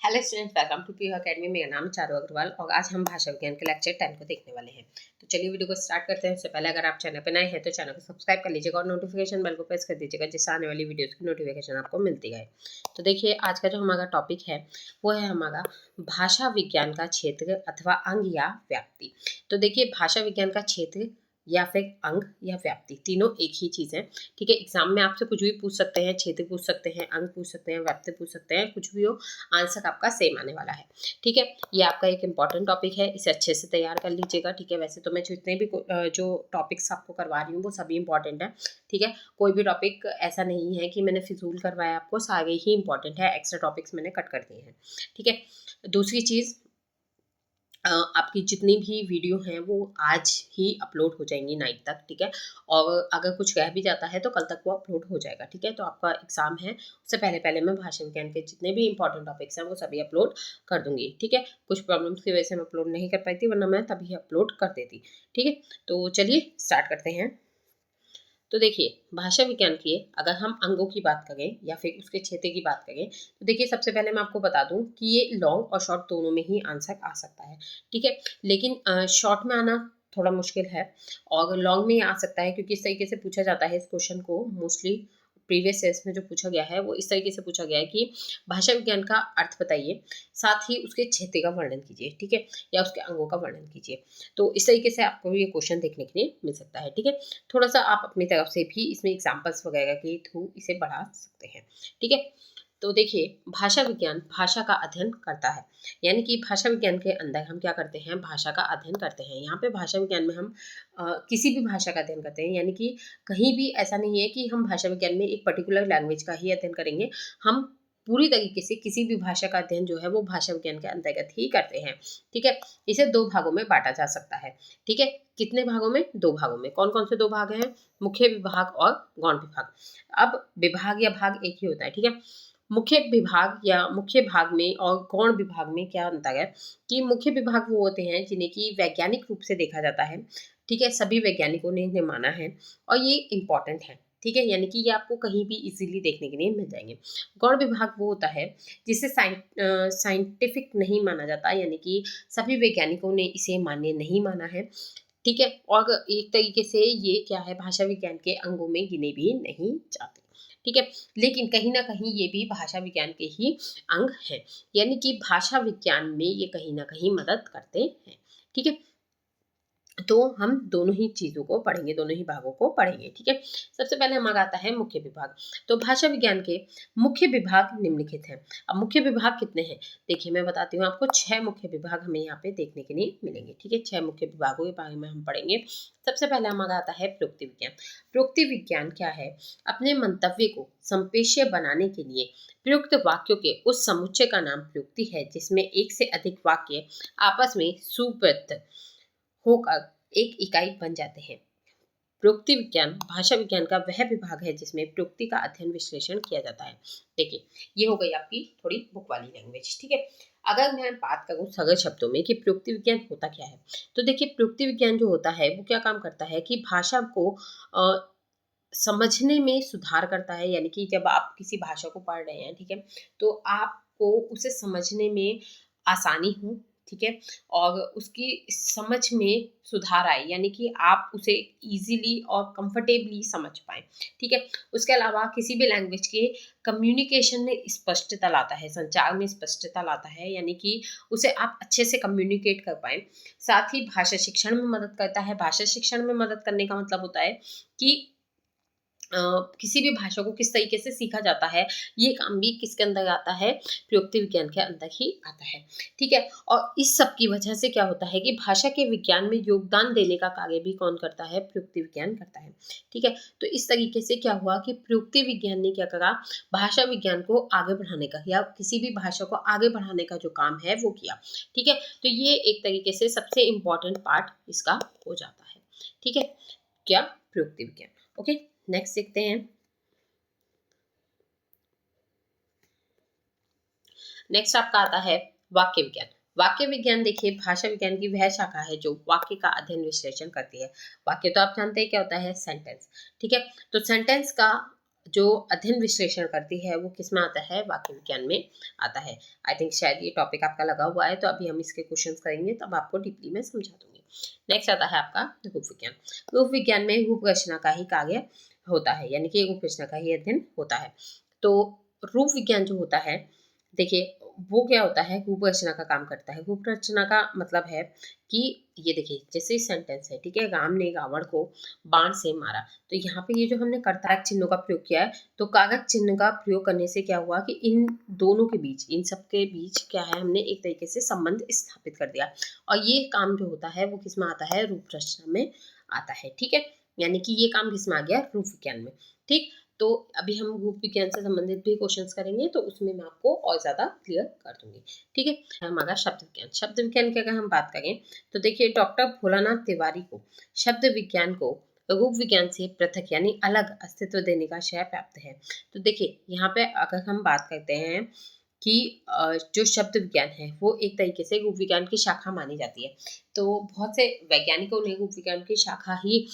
Hello students, welcome to PU academy. मेरा नाम चारू अग्रवाल और आज हम भाषा विज्ञान के लेक्चर 10 को देखने वाले हैं। तो चलिए वीडियो को स्टार्ट करते हैं। उससे पहले अगर आप चैनल पर नए हैं तो चैनल को सब्सक्राइब कर लीजिएगा और नोटिफिकेशन बेल को प्रेस कर दीजिएगा, जिससे आने वाली वीडियोस की नोटिफिकेशन आपको मिलती है। तो देखिए, आज का जो हमारा टॉपिक है वो है हमारा भाषा विज्ञान का क्षेत्र अथवा अंग या व्याप्ति। तो देखिए, भाषा विज्ञान का क्षेत्र या फिर अंग या व्याप्ति तीनों एक ही चीज़ है। ठीक है, एग्जाम में आपसे कुछ भी पूछ सकते हैं, क्षेत्र पूछ सकते हैं, अंग पूछ सकते हैं, व्याप्ति पूछ सकते हैं, कुछ भी हो, आंसर आपका सेम आने वाला है। ठीक है, ये आपका एक इंपॉर्टेंट टॉपिक है, इसे अच्छे से तैयार कर लीजिएगा। ठीक है, वैसे तो मैं जितने भी जो टॉपिक्स आपको करवा रही हूँ वो सभी इंपॉर्टेंट है। ठीक है, कोई भी टॉपिक ऐसा नहीं है कि मैंने फिजूल करवाया, आपको सारे ही इंपॉर्टेंट है, एक्स्ट्रा टॉपिक्स मैंने कट कर दिए हैं। ठीक है, दूसरी चीज़, आपकी जितनी भी वीडियो हैं वो आज ही अपलोड हो जाएंगी नाइट तक। ठीक है, और अगर कुछ रह भी जाता है तो कल तक वो अपलोड हो जाएगा। ठीक है, तो आपका एग्जाम है, उससे पहले पहले मैं भाषा विज्ञान के जितने भी इंपॉर्टेंट टॉपिक्स हैं वो सभी अपलोड कर दूंगी। ठीक है, कुछ प्रॉब्लम्स की वजह से मैं अपलोड नहीं कर पाई थी, वरना मैं तभी अपलोड कर देती। ठीक है, तो चलिए स्टार्ट करते हैं। तो देखिए, भाषा विज्ञान की अगर हम अंगों की बात करें या फिर उसके क्षेत्र की बात करें, तो देखिए सबसे पहले मैं आपको बता दूं कि ये लॉन्ग और शॉर्ट दोनों में ही आंसर आ सकता है। ठीक है, लेकिन शॉर्ट में आना थोड़ा मुश्किल है और लॉन्ग में ही आ सकता है, क्योंकि इस तरीके से पूछा जाता है इस क्वेश्चन को। मोस्टली प्रीवियस ईयर्स में जो पूछा गया है वो इस तरीके से पूछा गया है कि भाषा विज्ञान का अर्थ बताइए, साथ ही उसके क्षेत्र का वर्णन कीजिए। ठीक है, या उसके अंगों का वर्णन कीजिए। तो इस तरीके से आपको ये क्वेश्चन देखने के लिए मिल सकता है। ठीक है, थोड़ा सा आप अपनी तरफ से भी इसमें एग्जाम्पल्स वगैरह के थ्रू इसे बढ़ा सकते हैं। ठीक है, तो देखिए, भाषा विज्ञान भाषा का अध्ययन करता है, यानी कि भाषा विज्ञान के अंदर हम क्या करते हैं, भाषा का अध्ययन करते हैं। यहाँ पे भाषा विज्ञान में हम किसी भी भाषा का अध्ययन करते हैं, यानी कि कहीं भी ऐसा नहीं है कि हम भाषा विज्ञान में एक पर्टिकुलर लैंग्वेज का ही अध्ययन करेंगे। हम पूरी तरीके से किसी भी भाषा का अध्ययन जो है वो भाषा विज्ञान के अंतर्गत ही करते हैं। ठीक है, इसे दो भागों में बांटा जा सकता है। ठीक है, कितने भागों में? दो भागों में। कौन कौन से दो भाग हैं? मुख्य विभाग और गौण विभाग। अब विभाग या भाग एक ही होता है। ठीक है, मुख्य विभाग या मुख्य भाग में और गौण विभाग में क्या अंतर है कि मुख्य विभाग वो होते हैं जिन्हें कि वैज्ञानिक रूप से देखा जाता है। ठीक है, सभी वैज्ञानिकों ने इन्हें माना है और ये इंपॉर्टेंट है। ठीक है, यानी कि ये आपको कहीं भी इजीली देखने के लिए मिल जाएंगे। गौण विभाग वो होता है जिसे साइंटिफिक नहीं माना जाता, यानी कि सभी वैज्ञानिकों ने इसे मान्य नहीं माना है। ठीक है, और एक तरीके से ये क्या है, भाषा विज्ञान के अंगों में गिने भी नहीं जाते। ठीक है, लेकिन कहीं ना कहीं ये भी भाषा विज्ञान के ही अंग है, यानी कि भाषा विज्ञान में ये कहीं ना कहीं मदद करते हैं। ठीक है, तो हम दोनों ही चीज़ों को पढ़ेंगे, दोनों ही भागों को पढ़ेंगे। ठीक है, सबसे पहले हमारा आता है मुख्य विभाग। तो भाषा विज्ञान के मुख्य विभाग निम्नलिखित हैं। अब मुख्य विभाग कितने हैं? देखिए, मैं बताती हूँ आपको, 6 मुख्य विभाग हमें यहाँ पे देखने के लिए मिलेंगे। ठीक है, 6 मुख्य विभागों के बारे में हम पढ़ेंगे। सबसे पहले हमारा आता है प्रयुक्ति विज्ञान। प्रयुक्ति विज्ञान क्या है? अपने मंतव्य को संप्रेष्य बनाने के लिए प्रयुक्त वाक्यों के उस समुच्चय का नाम प्रयुक्ति है, जिसमें एक से अधिक वाक्य आपस में सुबद्ध होकर एक इकाई बन जाते हैं। प्रयुक्ति विज्ञान भाषा विज्ञान का वह विभाग है जिसमें प्रयुक्ति का अध्ययन विश्लेषण किया जाता है। देखिए, ये हो गई आपकी थोड़ी बुक वाली लैंग्वेज। ठीक है, अगर मैं बात करूं सरल शब्दों में कि प्रयुक्ति विज्ञान होता क्या है, तो देखिए, प्रयुक्ति विज्ञान जो होता है वो क्या काम करता है कि भाषा को समझने में सुधार करता है। यानी कि जब आप किसी भाषा को पढ़ रहे हैं, ठीक है, तो आपको उसे समझने में आसानी हो। ठीक है, और उसकी समझ में सुधार आए, यानी कि आप उसे इजीली और कंफर्टेबली समझ पाए। ठीक है, उसके अलावा किसी भी लैंग्वेज के कम्युनिकेशन में स्पष्टता लाता है, संचार में स्पष्टता लाता है, यानी कि उसे आप अच्छे से कम्युनिकेट कर पाए। साथ ही भाषा शिक्षण में मदद करता है। भाषा शिक्षण में मदद करने का मतलब होता है कि किसी भी भाषा को किस तरीके से सीखा जाता है, ये काम भी किसके अंदर आता है? प्रयुक्ति विज्ञान के अंदर ही आता है। ठीक है, और इस सब की वजह से क्या होता है कि भाषा के विज्ञान में योगदान देने का कार्य भी कौन करता है? प्रयुक्ति विज्ञान करता है। ठीक है, तो इस तरीके से क्या हुआ कि प्रयुक्ति विज्ञान ने क्या करा, भाषा विज्ञान को आगे बढ़ाने का या किसी भी भाषा को आगे बढ़ाने का जो काम है वो किया। ठीक है, तो ये एक तरीके से सबसे इम्पोर्टेंट पार्ट इसका हो जाता है। ठीक है, क्या? प्रयुक्ति विज्ञान। ओके, नेक्स्ट देखते हैं। नेक्स्ट आपका आता है वाक्य विज्ञान। वाक्य विज्ञान देखिए, भाषा विज्ञान की वह शाखा है जो वाक्य का अध्ययन विश्लेषण करती है। वाक्य तो आप जानते हैं क्या होता है? सेंटेंस। ठीक है, तो सेंटेंस का जो अध्ययन विश्लेषण करती है वो किस में आता है, वाक्य विज्ञान में आता है। आई थिंक शायद ये टॉपिक आपका लगा हुआ है, तो अभी हम इसके क्वेश्चंस करेंगे तब आपको डीपली में समझा दूंगी। नेक्स्ट आता है आपका रूप विज्ञान। रूप विज्ञान में रूप रचना का ही कार्य होता है, यानी कि रूप रचना का ही अध्ययन होता है। तो रूप विज्ञान जो होता है, देखिए वो क्या होता है, रूप रचना का काम करता है। रूप रचना का मतलब है कि ये देखिए जैसे सेंटेंस है, ठीक है, राम ने रावण को बाण से मारा, तो यहाँ पे ये जो हमने कारक चिन्हों का प्रयोग किया है, तो कारक चिन्ह का प्रयोग करने से क्या हुआ कि इन दोनों के बीच, इन सब के बीच क्या है, हमने एक तरीके से संबंध स्थापित कर दिया। और ये काम जो होता है वो किस में आता है, रूप रचना में आता है। ठीक है, यानी कि ये काम किस में आ गया, रूप विज्ञान में। ठीक, तो अभी हम रूप विज्ञान से संबंधित भी क्वेश्चंस करेंगे, तो उसमें मैं आपको और ज्यादा क्लियर कर दूंगी। ठीक है, हमारा शब्द विज्ञान। शब्द विज्ञान की अगर हम बात करें तो देखिए डॉक्टर भोलानाथ तिवारी को शब्द विज्ञान को रूप विज्ञान से पृथक यानी अलग अस्तित्व देने का श्रेय प्राप्त है। तो देखिए यहाँ पे अगर हम बात करते हैं कि जो शब्द विज्ञान है वो एक तरीके से रूप विज्ञान की शाखा मानी जाती है। तो बहुत से वैज्ञानिकों ने रूप विज्ञान की शाखा ही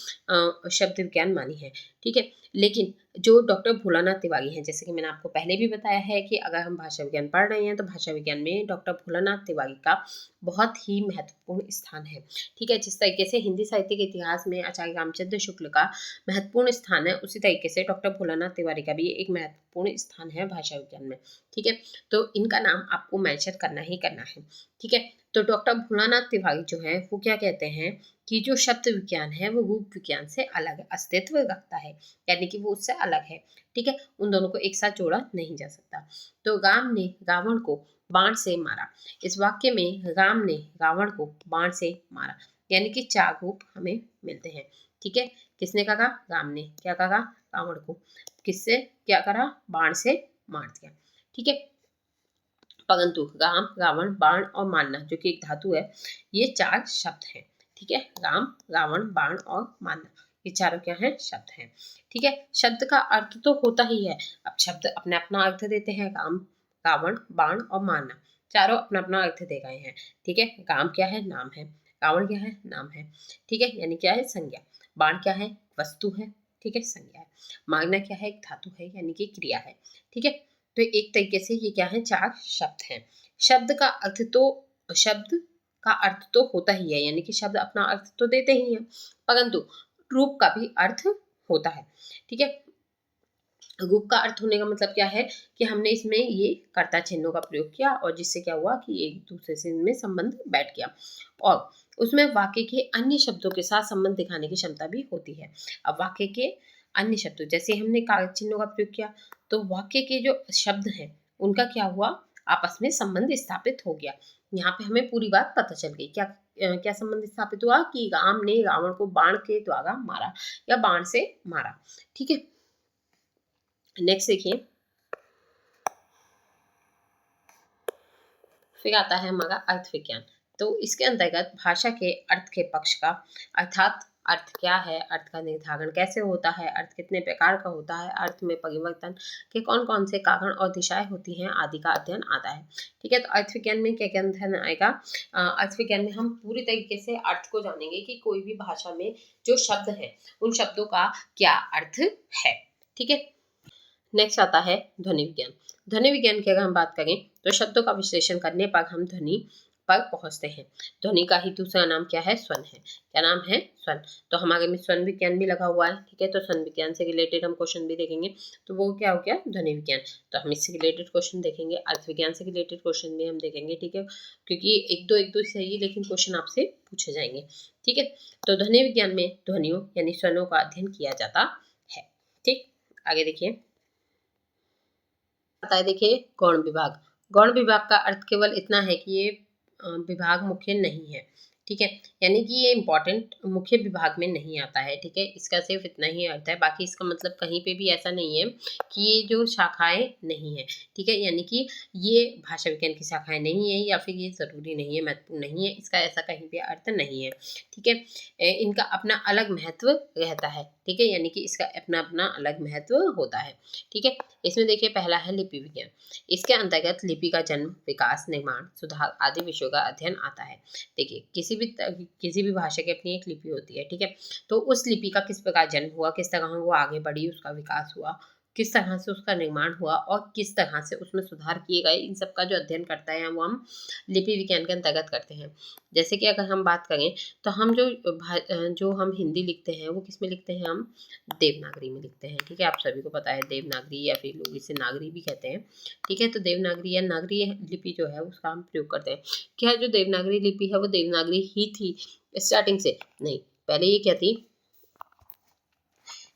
शब्द विज्ञान मानी है। ठीक है, लेकिन जो डॉक्टर भोलानाथ तिवारी हैं, जैसे कि मैंने आपको पहले भी बताया है कि अगर हम भाषा विज्ञान पढ़ रहे हैं तो भाषा विज्ञान में डॉक्टर भोलानाथ तिवारी का बहुत ही महत्वपूर्ण स्थान है। ठीक है, जिस तरीके से हिंदी साहित्य के इतिहास में आचार्य रामचंद्र शुक्ल का महत्वपूर्ण स्थान है, उसी तरीके से डॉक्टर भोलानाथ तिवारी का भी एक महत्वपूर्ण स्थान है भाषा विज्ञान में। ठीक है, तो इनका नाम आपको मेंशन करना ही करना है। ठीक है, तो डॉक्टर भोलानाथ तिवारी जो है वो क्या कहते हैं कि जो शब्द विज्ञान है वो रूप विज्ञान से अलग अस्तित्व रखता है, यानी कि वो उससे अलग है। ठीक है, उन दोनों को एक साथ जोड़ा नहीं जा सकता। तो राम ने रावण को बाण से मारा, इस वाक्य में राम ने रावण को बाण से मारा, यानी कि 4 रूप हमें मिलते हैं। ठीक है, किसने कहा, राम ने क्या कहा, रावण को किससे क्या करा, बाण से मार दिया। ठीक है, परंतु राम, रावण, बाण और मारना जो कि एक धातु है, ये 4 शब्द हैं। ठीक है, राम, रावण, बाण और मारना, ये चारों क्या हैं, शब्द हैं। ठीक है, शब्द का अर्थ तो होता ही है। अब शब्द अपना अपना अर्थ देते हैं, राम, रावण, बाण और मारना, चारों अपना अपना अर्थ दे गए हैं। ठीक है, राम क्या है, नाम है, रावण क्या है, नाम है। ठीक है, यानी क्या है, संज्ञा। बाण क्या है, वस्तु है। ठीक है, संज्ञा है। मारना क्या है, एक धातु है, यानी कि क्रिया है। ठीक है, तो एक तरीके से ये क्या है, 4 शब्द हैं। शब्द का अर्थ तो होता ही है, यानी कि शब्द अपना अर्थ तो देते ही हैं, परंतु रूप का भी अर्थ होता है। ठीक है, रूप का अर्थ होने का मतलब क्या है कि हमने इसमें ये कर्ता चिन्हों का प्रयोग किया और जिससे क्या हुआ कि एक दूसरे से इनमें संबंध बैठ गया, और उसमें वाक्य के अन्य शब्दों के साथ संबंध दिखाने की क्षमता भी होती है। अब वाक्य के अन्य शब्दों, जैसे हमने कारक चिन्हों का प्रयोग किया, तो वाक्य के जो शब्द हैं उनका क्या हुआ, आपस में संबंध स्थापित हो गया। यहाँ पे हमें पूरी बात पता चल गई। क्या संबंध स्थापित हुआ कि राम ने रावण को बाण के द्वारा मारा या बाण से मारा। ठीक है, नेक्स्ट देखिए, फिर आता है हमारा अर्थ विज्ञान। तो इसके अंतर्गत भाषा के अर्थ के पक्ष का, अर्थात अर्थ क्या है, अर्थ का निर्धारण कैसे होता है, अर्थ कितने प्रकार का होता है, अर्थ में परिवर्तन के कौन कौन से कारण और दिशाएं होती हैं आदि का अध्ययन आता है। ठीक है, तो अर्थ विज्ञान में क्या क्या अध्ययन आएगा, अर्थ विज्ञान में हम पूरी तरीके से अर्थ को जानेंगे कि कोई भी भाषा में जो शब्द हैं उन शब्दों का क्या अर्थ है। ठीक है, नेक्स्ट आता है ध्वनि विज्ञान। ध्वनि विज्ञान की अगर हम बात करें तो शब्दों का विश्लेषण करने पर हम ध्वनि पर पहुंचते हैं। ध्वनि का ही दूसरा नाम क्या है, स्वन है। क्या नाम है, स्वन। तो हमारे में स्वन विज्ञान भी लगा हुआ है। ठीक है, तो स्वन विज्ञान से रिलेटेड हम क्वेश्चन भी देखेंगे, तो वो क्या हो गया, ध्वनि विज्ञान। तो हम इससे रिलेटेड क्वेश्चन देखेंगे, अर्थ विज्ञान से रिलेटेड क्वेश्चन भी हम देखेंगे। ठीक है, क्योंकि एक दो सही है, लेकिन क्वेश्चन आपसे पूछे जाएंगे। ठीक है, तो ध्वनि विज्ञान में ध्वनियों यानी स्वनों का अध्ययन किया जाता है। ठीक, आगे देखिए, आता है देखिए गौण विभाग। गौण विभाग का अर्थ केवल इतना है कि ये विभाग मुख्य नहीं है। ठीक है, यानी कि ये इंपॉर्टेंट मुख्य विभाग में नहीं आता है। ठीक है, इसका सिर्फ इतना ही अर्थ है, बाकी इसका मतलब कहीं पे भी ऐसा नहीं है कि ये जो शाखाएं नहीं है। ठीक है, यानी कि ये भाषा विज्ञान की शाखाएं नहीं है या फिर ये जरूरी नहीं है, महत्वपूर्ण नहीं है, इसका ऐसा कहीं पे अर्थ नहीं है। ठीक है, इनका अपना अलग महत्व रहता है। ठीक है, यानी कि इसका अपना अपना अलग महत्व होता है। ठीक है, इसमें देखिए पहला है लिपि विज्ञान। इसके अंतर्गत लिपि का जन्म, विकास, निर्माण, सुधार आदि विषयों का अध्ययन आता है। देखिए किसी भी भाषा की अपनी एक लिपि होती है। ठीक है, तो उस लिपि का किस प्रकार जन्म हुआ, किस तरह वो आगे बढ़ी, उसका विकास हुआ, किस तरह से उसका निर्माण हुआ और किस तरह से उसमें सुधार किए गए, इन सब का जो अध्ययन करता है वो हम लिपि विज्ञान के अंतर्गत करते हैं। जैसे कि अगर हम बात करें तो हम जो हम हिंदी लिखते हैं वो किस में लिखते हैं, हम देवनागरी में लिखते हैं। ठीक है, आप सभी को पता है देवनागरी, या फिर लोग इसे नागरी भी कहते हैं। ठीक है, तो देवनागरी या नागरी लिपि जो है उसका हम प्रयोग करते हैं। क्या जो देवनागरी लिपि है वो देवनागरी ही थी स्टार्टिंग से? नहीं, पहले ये क्या थी,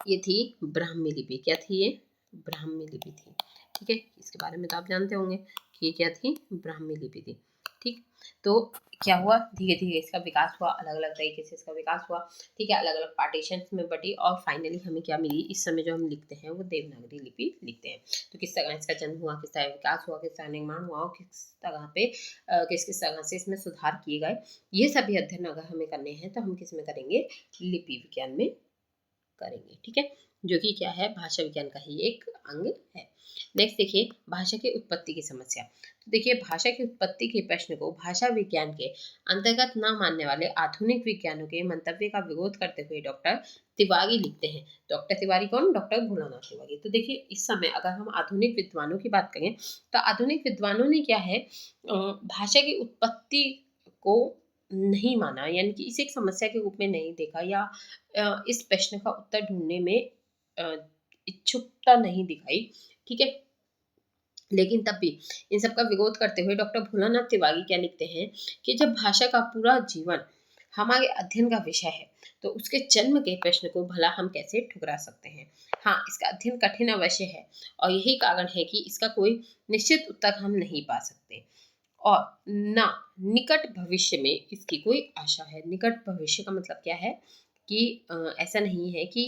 ये थी ब्राह्मी लिपि। क्या थी ये? ब्राह्मी लिपि थी। ठीक है, इसके बारे में तो आप जानते होंगे कि ये क्या थी, ब्राह्मी लिपि थी। ठीक, तो क्या हुआ, धीरे धीरे इसका विकास हुआ, अलग अलग तरीके से इसका विकास हुआ। ठीक है, अलग अलग पार्टीशंस में बटी और फाइनली हमें क्या मिली, इस समय जो हम लिखते हैं वो देवनागरी लिपि लिखते हैं। तो किस तरह इसका जन्म हुआ, किस तरह विकास हुआ, किस तरह निर्माण हुआ और किस तरह पे किस किस तरह से इसमें सुधार किए गए, ये सभी अध्ययन अगर हमें करने हैं तो हम किस में करेंगे, लिपि विज्ञान में करेंगे। ठीक है, जो कि क्या है, भाषा विज्ञान का ही एक अंग है। नेक्स्ट देखिए, भाषा की उत्पत्ति की समस्या। तो देखिए, भाषा की उत्पत्ति के प्रश्न को भाषा विज्ञान के अंतर्गत न मानने वाले आधुनिक विज्ञानों के मंतव्य का विरोध करते हुए डॉक्टर तिवारी लिखते हैं। डॉक्टर तिवारी कौन? डॉक्टर भोलानाथ तिवारी। तो देखिए, इस समय अगर हम आधुनिक विद्वानों की बात करें तो आधुनिक विद्वानों ने क्या है, भाषा की उत्पत्ति को नहीं माना, यानी कि इसे एक समस्या के रूप में नहीं देखा, या इस प्रश्न का उत्तर ढूंढने में अ, इच्छुकता नहीं दिखाई। ठीक है, लेकिन तब भी इन सब का विरोध करते हुए डॉक्टर भोलानाथ तिवारी क्या लिखते हैं कि जब भाषा का पूरा जीवन हमारे अध्ययन का विषय है तो उसके जन्म के प्रश्न को भला हम कैसे ठुकरा सकते हैं। हाँ, इसका अध्ययन कठिन अवश्य है और यही कारण है कि इसका कोई निश्चित उत्तर हम नहीं पा सकते और ना निकट भविष्य में इसकी कोई आशा है। निकट भविष्य का मतलब क्या है कि ऐसा नहीं है कि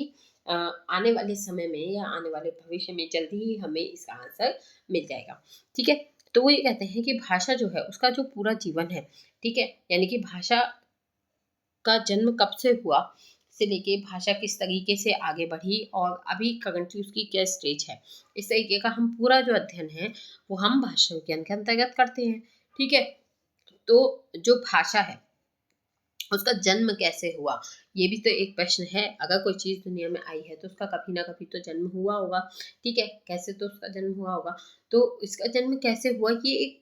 आने वाले समय में या आने वाले भविष्य में जल्दी ही हमें इसका आंसर मिल जाएगा। ठीक है, तो वो ये कहते हैं कि भाषा जो है उसका जो पूरा जीवन है, ठीक है, यानी कि भाषा का जन्म कब से हुआ से लेके भाषा किस तरीके से आगे बढ़ी और अभी करंटली उसकी क्या स्टेज है, इस तरीके का हम पूरा जो अध्ययन है वो हम भाषा विज्ञान के अंतर्गत करते हैं। ठीक है, तो जो भाषा है उसका जन्म कैसे हुआ, ये भी तो एक प्रश्न है। अगर कोई चीज़ दुनिया में आई है तो उसका कभी ना कभी तो जन्म हुआ होगा। ठीक है, कैसे तो उसका जन्म हुआ होगा, तो इसका जन्म कैसे हुआ, ये एक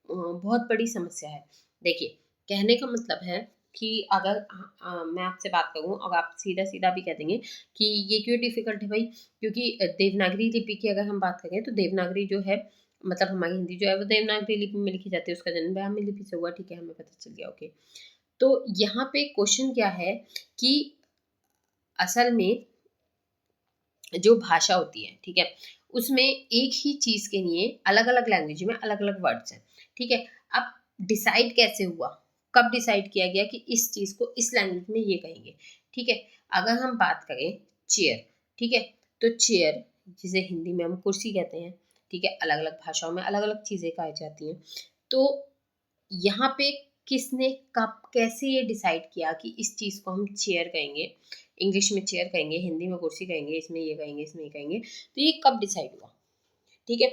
बहुत बड़ी समस्या है। देखिए, कहने का मतलब है कि अगर मैं आपसे बात करूं और आप सीधा सीधा भी कह देंगे कि ये क्यों डिफिकल्ट है भाई, क्योंकि देवनागरी लिपि की अगर हम बात करें तो देवनागरी जो है, मतलब हमारी हिंदी जो है वो देवनागरी लिपि में लिखी जाती है, उसका जन्म ब्राह्मी लिपि से हुआ। ठीक है, हमें पता चल गया। ओके, तो यहाँ पे क्वेश्चन क्या है कि असल में जो भाषा होती है, ठीक है, उसमें एक ही चीज के लिए अलग अलग लैंग्वेज में अलग अलग वर्ड्स हैं। ठीक है, अब डिसाइड कैसे हुआ, कब डिसाइड किया गया कि इस चीज को इस लैंग्वेज में ये कहेंगे। ठीक है, अगर हम बात करें चेयर, ठीक है, तो चेयर जिसे हिंदी में हम कुर्सी कहते हैं, ठीक है, अलग अलग भाषाओं में अलग अलग चीजें कही जाती हैं। तो यहाँ पे किसने कब कैसे ये डिसाइड किया कि इस चीज़ को हम चेयर कहेंगे, इंग्लिश में चेयर कहेंगे, हिंदी में कुर्सी कहेंगे, इसमें ये कहेंगे, इसमें ये कहेंगे, तो ये कब डिसाइड हुआ। ठीक है,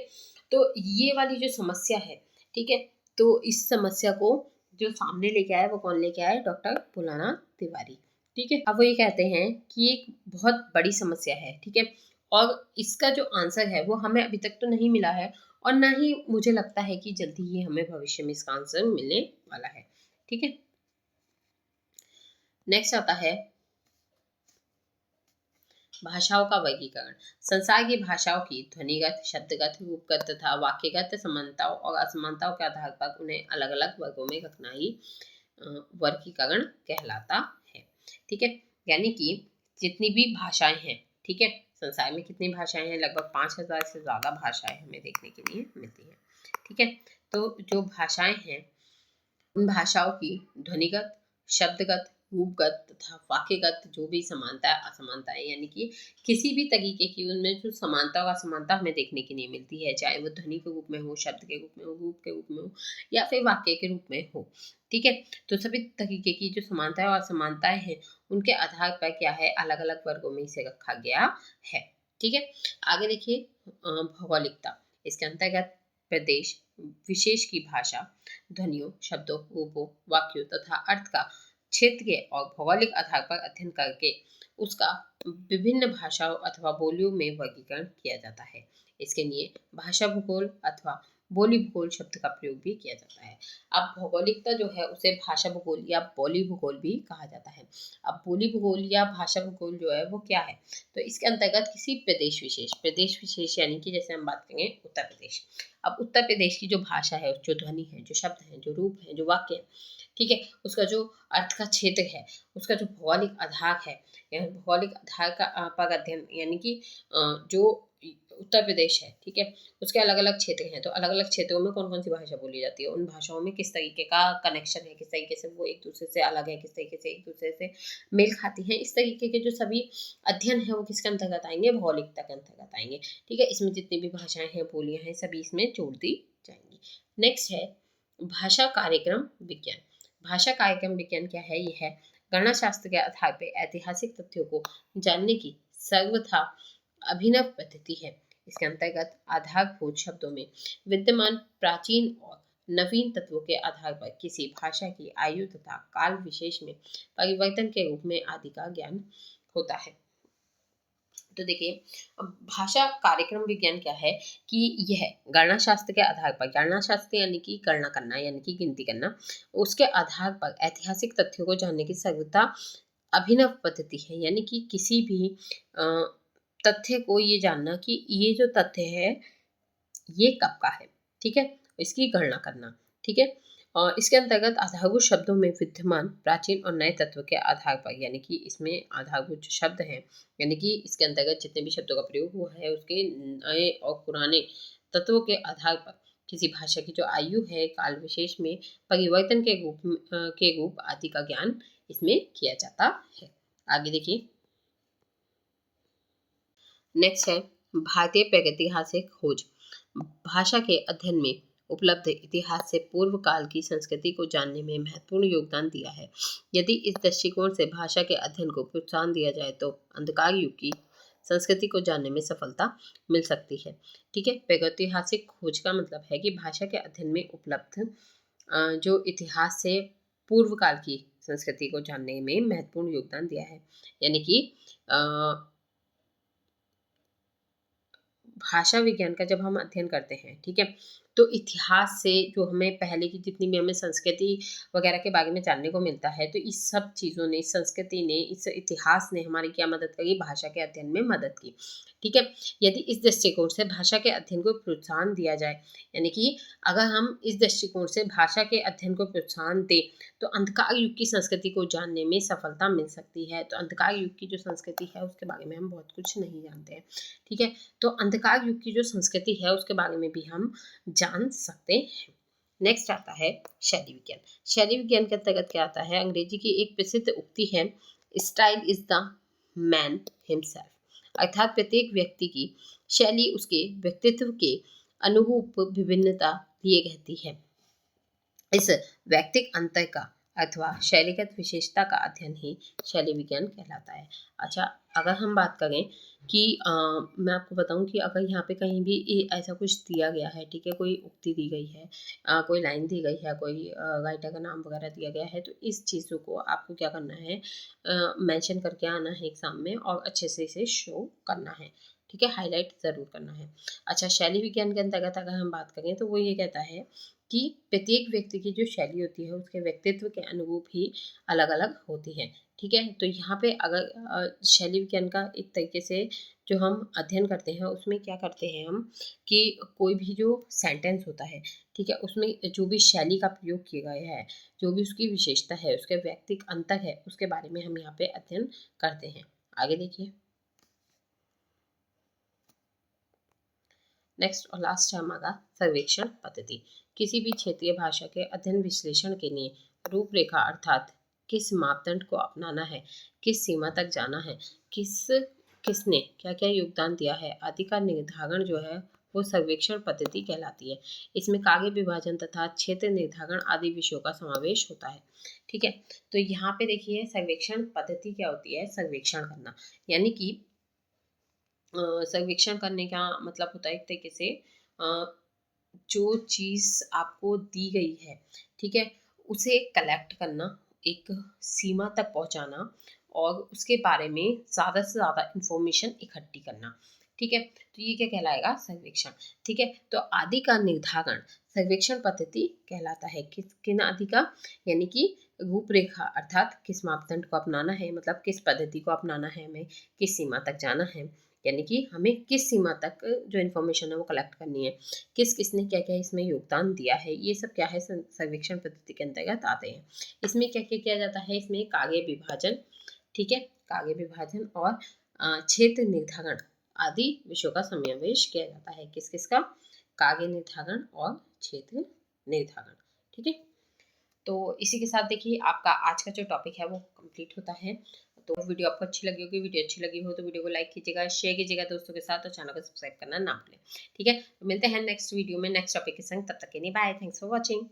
तो ये वाली जो समस्या है, ठीक है, तो इस समस्या को जो सामने लेके आया वो कौन लेके आया, डॉक्टर भोलानाथ तिवारी। ठीक है, अब वो ये कहते हैं कि एक बहुत बड़ी समस्या है। ठीक है, और इसका जो आंसर है वो हमें अभी तक तो नहीं मिला है और ना ही मुझे लगता है कि जल्दी ही हमें भविष्य में इसका आंसर मिलने वाला है। ठीक है, नेक्स्ट आता है भाषाओं का वर्गीकरण। संसार की भाषाओं की ध्वनिगत, शब्दगत, रूपगत तथा वाक्यगत समानताओं और असमानताओं के आधार पर उन्हें अलग अलग वर्गों में रखना ही वर्गीकरण कहलाता है। ठीक है, यानी कि जितनी भी भाषाएं हैं, ठीक है, संसार में कितनी भाषाएं हैं, लगभग 5,000 से ज़्यादा भाषाएं हमें देखने के लिए मिलती हैं। ठीक है, तो जो भाषाएं हैं उन भाषाओं की ध्वनिगत, शब्दगत, रूपगत तथा वाक्यगत जो भी समानता असमानता है, यानी कि किसी भी तरीके की उनमें जो समानता और असमानता हमें देखने के लिए मिलती है, चाहे वो ध्वनि के रूप में हो, शब्द के रूप में हो, रूप के रूप में हो या फिर वाक्य के रूप में हो। ठीक है, तो सभी तरीके की जो समानताएं और असमानताएं हैं उनके आधार पर क्या है, अलग अलग वर्गों में इसे रखा गया है। ठीक है, आगे देखिए भौगोलिकता। इसके अंतर्गत प्रदेश विशेष की भाषा, ध्वनियों, शब्दों, रूपों, वाक्यों तथा अर्थ का क्षेत्र के और भौगोलिक आधार पर अध्ययन करके उसका विभिन्न भाषाओं अथवा बोलियों में वर्गीकरण किया जाता है। इसके लिए भाषा भूगोल अथवा बोली भूगोल शब्द का प्रयोग भी किया जाता है। अब भौगोलिकता जो है उसे भाषा भूगोल या बोली भूगोल भी कहा जाता है। अब बोली भूगोल या भाषा भूगोल जो है वो क्या है, तो इसके अंतर्गत किसी प्रदेश विशेष यानी कि जैसे हम बात करेंगे उत्तर प्रदेश। अब उत्तर प्रदेश की जो भाषा है, जो ध्वनि है, जो शब्द है, जो रूप है, जो वाक्य है, ठीक है, उसका जो अर्थ का क्षेत्र है, उसका जो भौगोलिक आधार है, या भौगोलिक आधार का पर अध्ययन यानी कि जो उत्तर प्रदेश है, ठीक है, उसके अलग अलग क्षेत्र हैं। तो अलग अलग क्षेत्रों में कौन कौन सी भाषा बोली जाती है, उन भाषाओं में किस तरीके का कनेक्शन है, किस तरीके से वो एक दूसरे से अलग है, किस तरीके से एक दूसरे से मेल खाती हैं, इस तरीके के जो सभी अध्ययन है वो किसके अंतर्गत आएंगे, भौगोलिकता के अंतर्गत आएंगे। ठीक है, इसमें जितनी भी भाषाएं हैं, बोलियां हैं, सभी इसमें जोड़ दी जाएंगी। नेक्स्ट है भाषा कार्यक्रम विज्ञान। भाषा कार्यक्रम विज्ञान क्या है, यह है गणना शास्त्र के आधार पर ऐतिहासिक तथ्यों को जानने की सर्वथा अभिनव पद्धति है। इसके अंतर्गत आधारभूत शब्दों में विद्यमान प्राचीन और नवीन तत्वों के आधार पर किसी भाषा की आयु तथा काल विशेष में परिवर्तन के रूप में आदि का ज्ञान होता है। तो देखिए, भाषा कार्यक्रम विज्ञान क्या है कि यह गणना शास्त्र के आधार पर, गणना शास्त्र यानी कि गणना करना यानी कि गिनती करना, उसके आधार पर ऐतिहासिक तथ्यों को जानने की सर्वथा अभिनव पद्धति है। यानी कि किसी भी तथ्य को ये जानना कि ये जो तथ्य है ये कब का है, ठीक है, इसकी गणना करना, ठीक है। और इसके अंतर्गत आधारभूत शब्दों में विद्यमान प्राचीन और नए तत्व के आधार पर, यानी कि इसमें आधारभूत जो शब्द हैं, यानी कि इसके अंतर्गत जितने भी शब्दों का प्रयोग हुआ है उसके नए और पुराने तत्वों के आधार पर किसी भाषा की जो आयु है, काल विशेष में परिवर्तन के रूप आदि का ज्ञान इसमें किया जाता है। आगे देखिए, नेक्स्ट है भारतीय प्रागैतिहासिक खोज। भाषा के अध्ययन में उपलब्ध इतिहास से पूर्व काल की संस्कृति को जानने में महत्वपूर्ण योगदान दिया है। यदि इस दृष्टिकोण से भाषा के अध्ययन को प्रोत्साहन दिया जाए तो अंधकार युग की संस्कृति को जानने में सफलता मिल सकती है। ठीक है, प्रागैतिहासिक खोज का मतलब है कि भाषा के अध्ययन में उपलब्ध जो इतिहास से पूर्व काल की संस्कृति को जानने में महत्वपूर्ण योगदान दिया है। यानी कि भाषा विज्ञान का जब हम अध्ययन करते हैं, ठीक है, तो इतिहास से जो हमें पहले की जितनी भी हमें संस्कृति वगैरह के बारे में जानने को मिलता है, तो इस सब चीज़ों ने, इस संस्कृति ने, इस इतिहास ने हमारी क्या मदद करी, भाषा के अध्ययन में मदद की। ठीक है, यदि इस दृष्टिकोण से भाषा के अध्ययन को प्रोत्साहन दिया जाए, यानी कि अगर हम इस दृष्टिकोण से भाषा के अध्ययन को प्रोत्साहन दें तो अंधकार युग की संस्कृति को जानने में सफलता मिल सकती है। तो अंधकार युग की जो संस्कृति है उसके बारे में हम बहुत कुछ नहीं जानते हैं, ठीक है, तो अंधकार युग की जो संस्कृति है उसके बारे में भी हम जान सकते हैं। नेक्स्ट आता है शैली विज्ञान। शैली विज्ञान के अंतर्गत क्या आता है, अंग्रेजी की एक प्रसिद्ध उक्ति है, style is the man himself, अर्थात प्रत्येक व्यक्ति की शैली उसके व्यक्तित्व के अनुरूप विभिन्नता लिए रहती है। इस व्यक्तिक अंतर का अथवा शैलीगत विशेषता का अध्ययन ही शैली विज्ञान कहलाता है। अच्छा, अगर हम बात करें कि मैं आपको बताऊं कि अगर यहाँ पे कहीं भी ऐसा कुछ दिया गया है, ठीक है, कोई उक्ति दी गई है, कोई लाइन दी गई है, कोई राइटर का नाम वगैरह दिया गया है, तो इस चीज़ों को आपको क्या करना है, मेंशन करके आना है एग्जाम में और अच्छे से इसे शो करना है, ठीक है, हाईलाइट ज़रूर करना है। अच्छा, शैली विज्ञान के अंतर्गत अगर हम बात करें तो वो ये कहता है कि प्रत्येक व्यक्ति की जो शैली होती है उसके व्यक्तित्व के अनुरूप ही अलग अलग होती है। ठीक है, तो यहाँ पे अगर शैली विज्ञान का एक तरीके से जो हम अध्ययन करते हैं उसमें क्या करते हैं हम कि कोई भी जो सेंटेंस होता है, ठीक है, उसमें जो भी शैली का प्रयोग किया गया है, जो भी उसकी विशेषता है, उसके व्यक्तिक अंतर है, उसके बारे में हम यहाँ पे अध्ययन करते हैं। आगे देखिए, नेक्स्ट और लास्ट है हमारा सर्वेक्षण पद्धति। किसी भी क्षेत्रीय भाषा के अध्ययन विश्लेषण के लिए रूपरेखा अर्थात किस मापदंड को अपनाना है, किस सीमा तक जाना है, किसने क्या क्या योगदान दिया है आदि का निर्धारण जो है वो सर्वेक्षण पद्धति कहलाती है। इसमें कार्य विभाजन तथा क्षेत्र निर्धारण आदि विषयों का समावेश होता है। ठीक है, तो यहाँ पे देखिए सर्वेक्षण पद्धति क्या होती है, सर्वेक्षण करना यानी कि सर्वेक्षण करने का मतलब होता है एक तरीके से जो चीज़ आपको दी गई है, ठीक है, उसे कलेक्ट करना, एक सीमा तक पहुंचाना और उसके बारे में ज़्यादा से ज़्यादा इंफॉर्मेशन इकट्ठी करना। ठीक है, तो ये क्या कहलाएगा? सर्वेक्षण। ठीक है, तो आदि का निर्धारण सर्वेक्षण पद्धति कहलाता है। किन आदि का? यानी कि रूपरेखा, अर्थात किस मापदंड को अपनाना है, मतलब किस पद्धति को अपनाना है, हमें किस सीमा तक जाना है, यानी कि हमें किस सीमा तक जो इन्फॉर्मेशन है वो कलेक्ट करनी है, किस किसने क्या क्या इसमें योगदान दिया है, ये सब क्या है सर्वेक्षण पद्धति के अंतर्गत आते हैं। इसमें क्या क्या किया जाता है? इसमें कार्य विभाजन, ठीक है, कार्य विभाजन और क्षेत्र निर्धारण आदि विषयों का समावेश किया जाता है। किस किस का? कार्य निर्धारण और क्षेत्र निर्धारण। ठीक है, तो इसी के साथ देखिए आपका आज का जो टॉपिक है वो कंप्लीट होता है। तो वीडियो आपको अच्छी लगी होगी, वीडियो अच्छी लगी हो तो वीडियो को लाइक कीजिएगा, शेयर कीजिएगा दोस्तों के साथ और चैनल को सब्सक्राइब करना ना भूलें। ठीक है, तो मिलते हैं नेक्स्ट वीडियो में नेक्स्ट टॉपिक के संग। तब तक के लिए बाय, थैंक्स फॉर वॉचिंग।